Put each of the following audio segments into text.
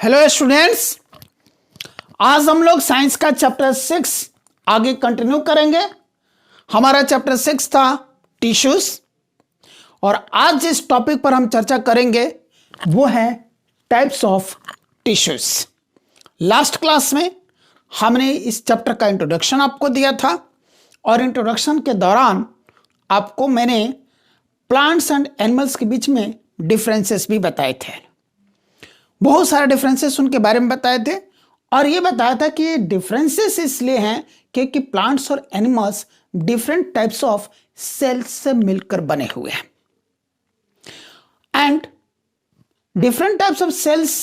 Hello students, आज हम लोग साइंस का चैप्टर 6 आगे कंटिन्यू करेंगे। हमारा चैप्टर 6 था टिश्यूज और आज जिस टॉपिक पर हम चर्चा करेंगे वो है types of tissues. Last class में हमने इस चैप्टर का इंट्रोडक्शन आपको दिया था और इंट्रोडक्शन के दौरान आपको मैंने प्लांट्स एंड एनिमल्स के बीच में डिफरेंसेस भी बताए थे। बहुत सारे डिफरेंसेस उनके बारे में बताए थे और ये बताया था कि ये डिफरेंसेस इसलिए हैं क्योंकि प्लांट्स और animals different types of cells से मिलकर बने हुए हैं and different types of cells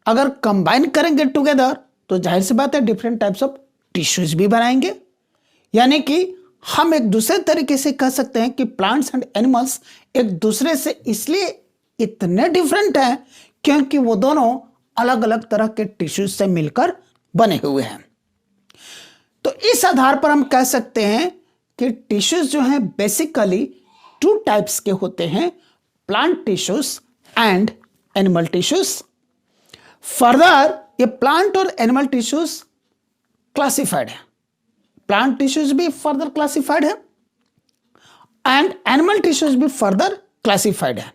अगर कंबाइन करेंगे टुगेदर तो जाहिर सी बात है डिफरेंट टाइप्स ऑफ टिश्यूज भी बनाएंगे। यानी कि हम एक दूसरे तरीके से कह सकते हैं कि प्लांट्स एंड एनिमल्स एक दूसरे से इसलिए इतने डिफरेंट हैं क्योंकि वो दोनों अलग अलग तरह के टिश्यूज से मिलकर बने हुए हैं। तो इस आधार पर हम कह सकते हैं कि टिश्यूज जो हैं बेसिकली टू टाइप्स के होते हैं, plant tissues and animal tissues. Further ये प्लांट और एनिमल टिश्यूज क्लासिफाइड है, प्लांट टिश्यूज भी फर्दर क्लासिफाइड है एंड एनिमल टिश्यूज भी फर्दर क्लासिफाइड है।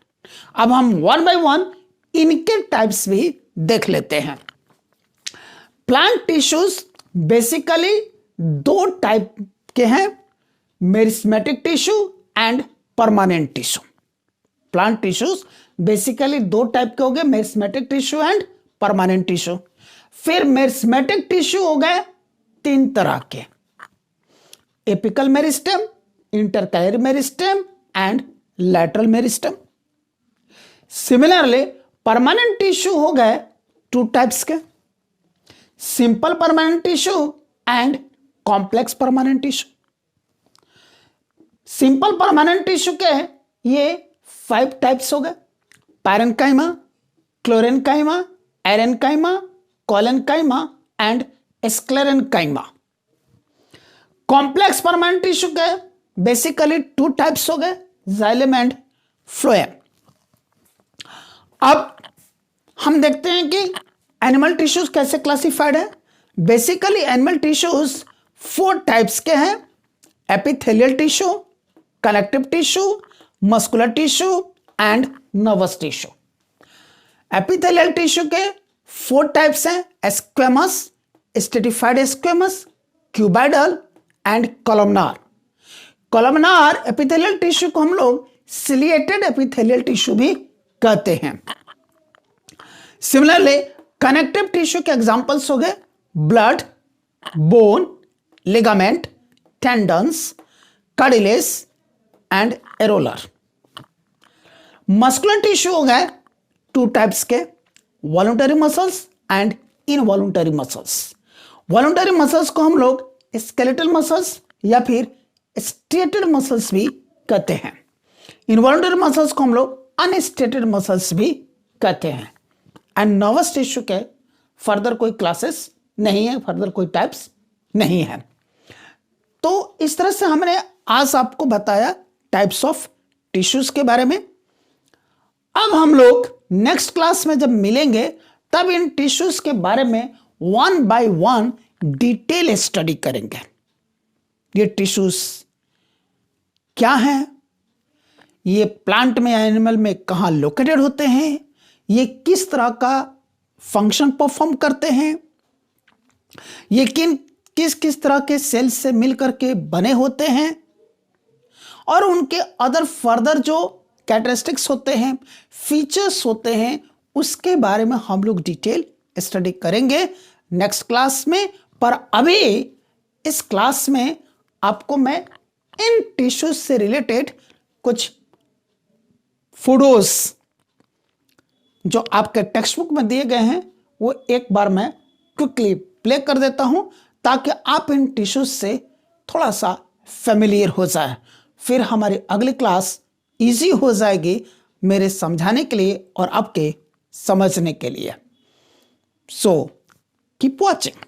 अब हम वन बाय वन इनके टाइप्स भी देख लेते हैं। प्लांट टिश्यूज बेसिकली दो टाइप के हैं, meristematic tissue and permanent tissue. Plant tissues basically दो टाइप के हो गए, meristematic tissue and permanent tissue. फिर मेरिस्मेटिक टिश्यू हो गए तीन तरह के, apical meristem, intercalary meristem and lateral meristem. Similarly permanent tissue हो गए टू टाइप्स के, simple permanent tissue and complex permanent tissue. Simple permanent tissue के ये 5 टाइप्स हो गए, parenchyma, क्लोरेन्काइमा, एरेन्काइमा, collenchyma and sclerenchyma. Complex permanent tissue के बेसिकली 2 टाइप्स हो गए, जाइलम एंड फ्लोएम। अब हम देखते हैं कि एनिमल टिश्यूज कैसे क्लासिफाइड है। बेसिकली एनिमल टिश्यूज 4 टाइप्स के हैं, epithelial tissue, connective tissue, muscular tissue and nervous tissue. Epithelial tissue के 4 टाइप्स हैं, squamous, stratified squamous, cuboidal and columnar. Columnar epithelial tissue को हम लोग सिलिएटेड एपिथेलियल टिश्यू भी कहते हैं। सिमिलरली कनेक्टिव टिश्यू के एग्जांपल्स हो गए blood, bone, ligament, tendons, cartilage and areolar. Muscular tissue हो गए 2 टाइप्स के, voluntary muscles and involuntary muscles. Voluntary muscles को हम लोग स्केलेटल मसल्स या फिर स्टेटेड मसल्स भी कहते हैं। इनवॉलंटरी मसल्स को हम लोग अनस्टेटेड मसल्स भी कहते हैं। एंड नर्वस टिश्यू के फर्दर कोई क्लासेस नहीं है, फर्दर कोई टाइप्स नहीं है। तो इस तरह से हमने आज आपको बताया टाइप्स ऑफ टिश्यूज के बारे में। अब हम लोग नेक्स्ट क्लास में जब मिलेंगे तब इन टिश्यूज के बारे में 1 बाय 1 डिटेल स्टडी करेंगे। ये टिश्यूज क्या हैं, ये प्लांट में या एनिमल में कहाँ लोकेटेड होते हैं, ये किस तरह का फंक्शन परफॉर्म करते हैं, ये किस किस तरह के सेल्स से मिलकर के बने होते हैं और उनके अदर फर्दर जो कैरेक्टरिस्टिक्स होते हैं, फीचर्स होते हैं, उसके बारे में हम लोग डिटेल स्टडी करेंगे नेक्स्ट क्लास में। पर अभी इस क्लास में आपको मैं इन टिश्यूज से रिलेटेड कुछ फोटोज जो आपके टेक्स्ट बुक में दिए गए हैं वो एक बार मैं क्विकली प्ले कर देता हूं ताकि आप इन टिश्यूज से थोड़ा सा फेमिलियर हो जाए। फिर हमारी अगली क्लास इजी हो जाएगी मेरे समझाने के लिए और आपके समझने के लिए। So keep watching.